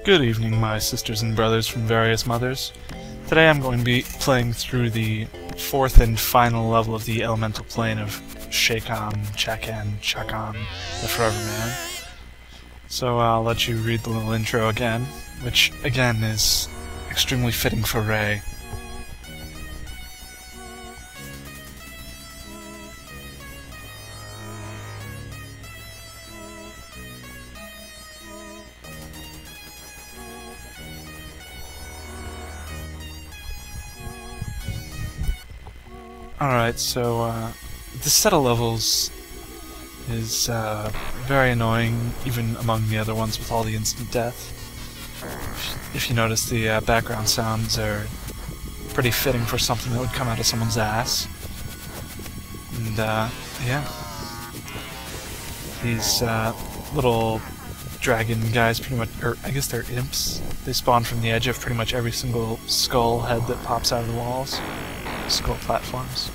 Good evening, my sisters and brothers from various mothers. Today I'm going to be playing through the fourth and final level of the Elemental Plane of Chakan, the Forever Man. So I'll let you read the little intro again, which again is extremely fitting for Ray. Alright, so this set of levels is very annoying, even among the other ones with all the instant death. If you notice, the background sounds are pretty fitting for something that would come out of someone's ass. And yeah. These little dragon guys pretty much, or I guess they're imps. They spawn from the edge of pretty much every single skull head that pops out of the walls. Skull platforms.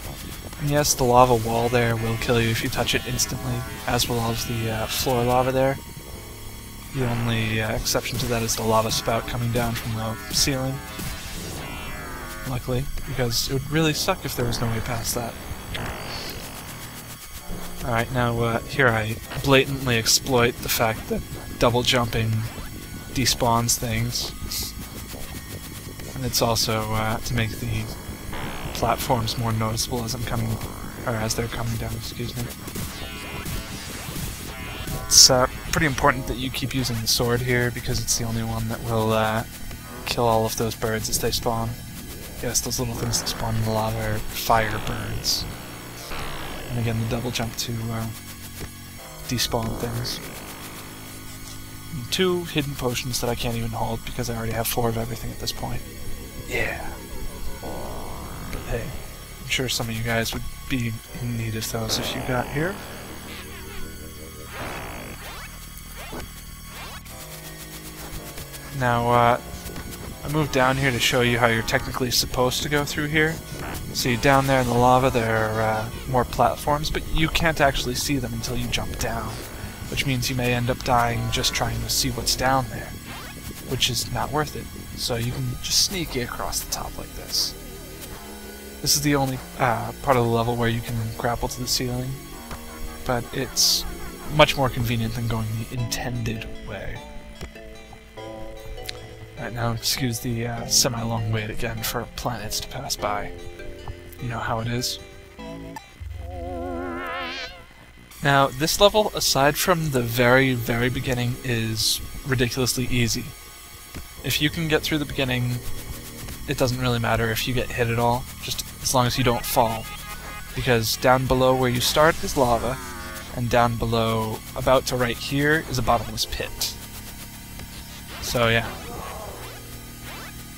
And yes, the lava wall there will kill you if you touch it instantly, as will all of the floor lava there. The only exception to that is the lava spout coming down from the ceiling. Luckily, because it would really suck if there was no way past that. Alright, now here I blatantly exploit the fact that double jumping despawns things. And it's also to make the platforms more noticeable as they're coming down, excuse me. It's pretty important that you keep using the sword here because it's the only one that will kill all of those birds as they spawn. Yes, those little things that spawn in the lava are fire birds. And again, the double jump to despawn things. And 2 hidden potions that I can't even hold because I already have 4 of everything at this point. Yeah. Hey, I'm sure some of you guys would be in need of those if you got here. Now, I moved down here to show you how you're technically supposed to go through here. See, down there in the lava there are more platforms, but you can't actually see them until you jump down, which means you may end up dying just trying to see what's down there, which is not worth it. So you can just sneak across the top like this. This is the only part of the level where you can grapple to the ceiling, but it's much more convenient than going the intended way. Alright, now excuse the semi-long wait again for planets to pass by. You know how it is. Now, this level, aside from the very, very beginning, is ridiculously easy. If you can get through the beginning, it doesn't really matter if you get hit at all, just as long as you don't fall. Because down below where you start is lava, and down below, about to right here, is a bottomless pit. So yeah.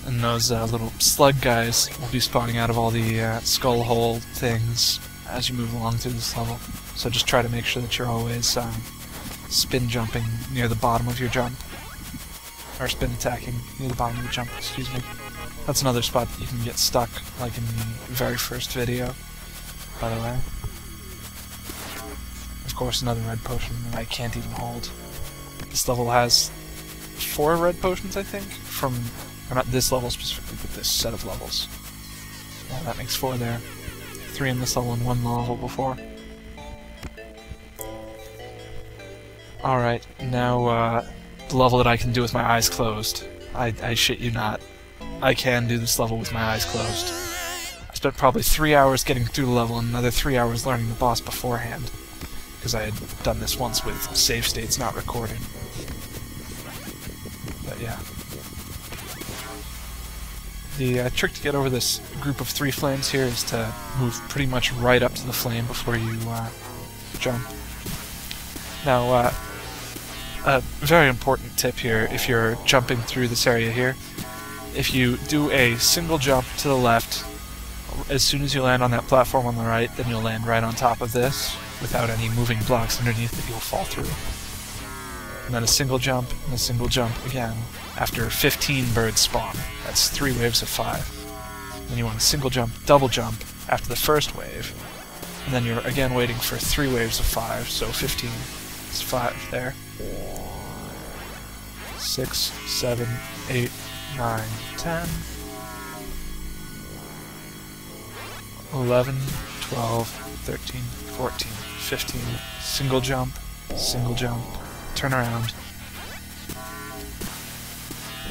And those little slug guys will be spawning out of all the skull hole things as you move along through this level. So just try to make sure that you're always spin jumping near the bottom of your jump. Or spin attacking near the bottom of the jump, excuse me. That's another spot that you can get stuck, like in the very first video, by the way. Of course, another red potion that I can't even hold. This level has 4 red potions, I think, or not this level specifically, but this set of levels. Yeah, that makes 4 there. 3 in this level and 1 in the level before. Alright, now the level that I can do with my eyes closed. I shit you not. I can do this level with my eyes closed. I spent probably 3 hours getting through the level and another 3 hours learning the boss beforehand, because I had done this once with save states not recording. But yeah. The trick to get over this group of 3 flames here is to move pretty much right up to the flame before you jump. Now, a very important tip here if you're jumping through this area here. If you do a single jump to the left, as soon as you land on that platform on the right, then you'll land right on top of this without any moving blocks underneath that you'll fall through. And then a single jump, and a single jump again after 15 birds spawn. That's 3 waves of 5. Then you want a single jump, double jump after the first wave, and then you're again waiting for 3 waves of 5, so 15 is 5 there. 6, 7, 8, 9, 10, 11, 12, 13, 14, 15, single jump, turn around,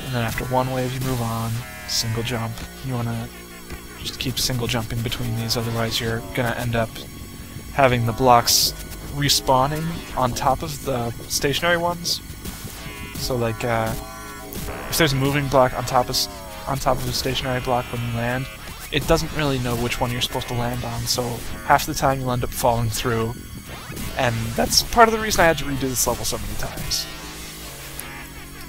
and then after one wave you move on, single jump. You want to just keep single jumping between these, otherwise you're going to end up having the blocks respawning on top of the stationary ones. So like, if there's a moving block on top of a stationary block when you land, it doesn't really know which one you're supposed to land on, so half the time you'll end up falling through, and that's part of the reason I had to redo this level so many times.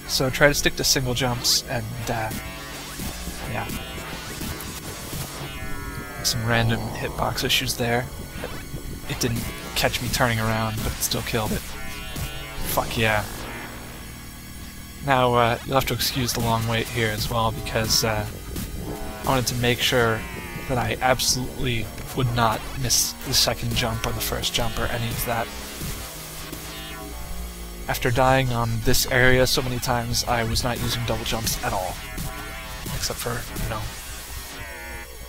So try to stick to single jumps, and yeah. Some random hitbox issues there. It didn't catch me turning around, but it still killed it. Fuck yeah. Now, you'll have to excuse the long wait here as well, because I wanted to make sure that I absolutely would not miss the second jump or the first jump or any of that. After dying on this area so many times, I was not using double jumps at all. Except for, you know,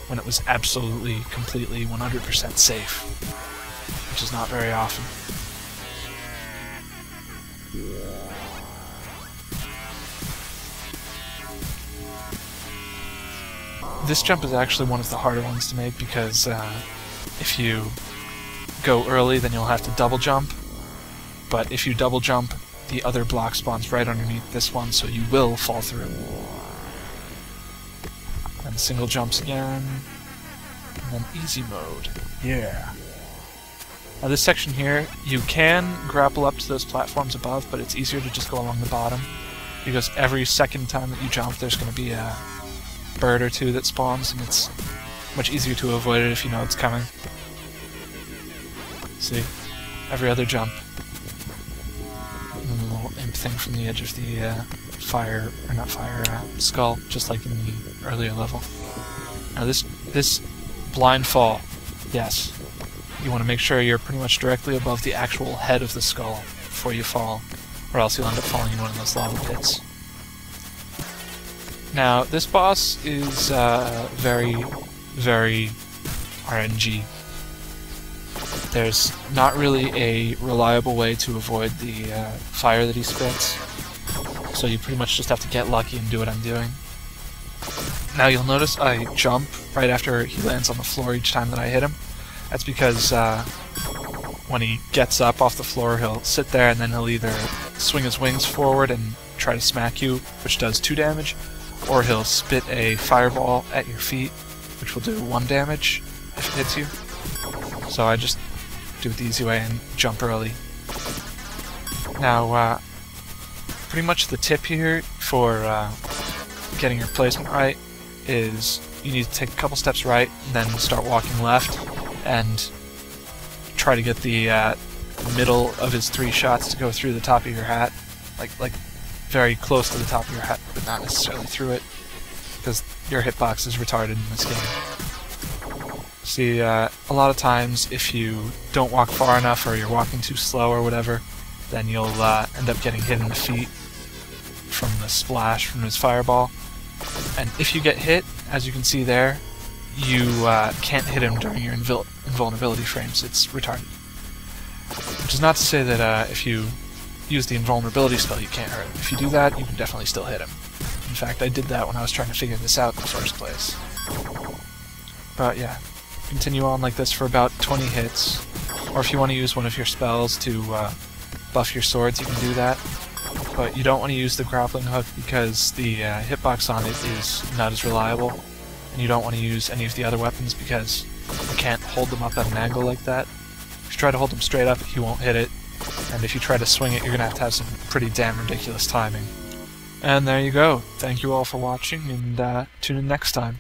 when it was absolutely, completely, 100% safe. Which is not very often. This jump is actually one of the harder ones to make because if you go early, then you'll have to double jump. But if you double jump, the other block spawns right underneath this one, so you will fall through. And single jumps again, and then easy mode. Yeah. Now this section here, you can grapple up to those platforms above, but it's easier to just go along the bottom, because every second time that you jump, there's going to be a bird or two that spawns, and it's much easier to avoid it if you know it's coming. See? Every other jump. And the little imp thing from the edge of the skull, just like in the earlier level. Now this blind fall, yes. You want to make sure you're pretty much directly above the actual head of the skull before you fall, or else you'll end up falling in one of those lava pits. Now, this boss is very, very RNG. There's not really a reliable way to avoid the fire that he spits, so you pretty much just have to get lucky and do what I'm doing. Now you'll notice I jump right after he lands on the floor each time that I hit him. That's because when he gets up off the floor, he'll sit there and then he'll either swing his wings forward and try to smack you, which does 2 damage, or he'll spit a fireball at your feet, which will do 1 damage if it hits you. So I just do it the easy way and jump early. Now, pretty much the tip here for getting your placement right is you need to take a couple steps right, and then start walking left, and try to get the middle of his 3 shots to go through the top of your hat, like very close to the top of your hat, but not necessarily through it, because your hitbox is retarded in this game. See, a lot of times if you don't walk far enough or you're walking too slow or whatever, then you'll end up getting hit in the feet from the splash from his fireball. And if you get hit, as you can see there, you can't hit him during your invulnerability frames. It's retarded. Which is not to say that if you use the invulnerability spell you can't hurt him. If you do that, you can definitely still hit him. In fact, I did that when I was trying to figure this out in the first place. But yeah, continue on like this for about 20 hits. Or if you want to use one of your spells to buff your swords, you can do that. But you don't want to use the grappling hook because the hitbox on it is not as reliable. And you don't want to use any of the other weapons because you can't hold them up at an angle like that. If you try to hold them straight up, you won't hit it. And if you try to swing it, you're going to have some pretty damn ridiculous timing. And there you go. Thank you all for watching, and tune in next time.